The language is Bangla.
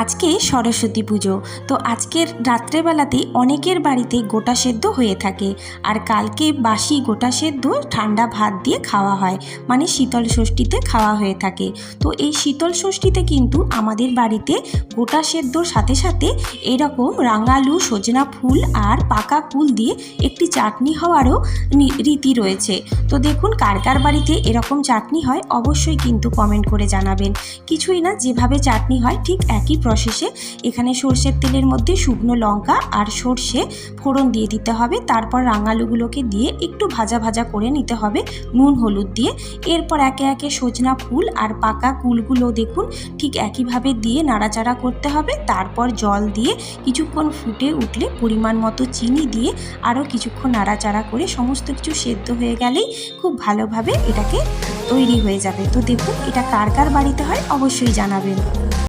আজকে সরস্বতী পুজো। তো আজকের রাত্রেবেলাতেই অনেকের বাড়িতে গোটা সেদ্ধ হয়ে থাকে, আর কালকে বাসি গোটা সেদ্ধ ঠান্ডা ভাত দিয়ে খাওয়া হয়, মানে শীতল ষষ্ঠীতে খাওয়া হয়ে থাকে। তো এই শীতল ষষ্ঠীতে কিন্তু আমাদের বাড়িতে গোটা সেদ্ধর সাথে সাথে এরকম রাঙালু, সজনা ফুল আর পাকা কুল দিয়ে একটি চাটনি হওয়ারও রীতি রয়েছে। তো দেখুন কার কার বাড়িতে এরকম চাটনি হয় অবশ্যই কিন্তু কমেন্ট করে জানাবেন। কিছুই না, যেভাবে চাটনি হয় ঠিক একই প্রসেসে এখানে সর্ষের তেলের মধ্যে শুকনো লঙ্কা আর সর্ষে ফোড়ন দিয়ে দিতে হবে। তারপর রাঙালুগুলোকে দিয়ে একটু ভাজা ভাজা করে নিতে হবে নুন হলুদ দিয়ে। এরপর একে একে সজনা ফুল আর পাকা কুলগুলো দেখুন ঠিক একইভাবে দিয়ে নাড়াচাড়া করতে হবে। তারপর জল দিয়ে কিছুক্ষণ ফুটে উঠলে পরিমাণ মতো চিনি দিয়ে আরও কিছুক্ষণ নাড়াচাড়া করে সমস্ত কিছু সেদ্ধ হয়ে গেলেই খুব ভালোভাবে এটাকে তৈরি হয়ে যাবে। তো দেখুন এটা কার কার বাড়িতে হয় অবশ্যই জানাবেন।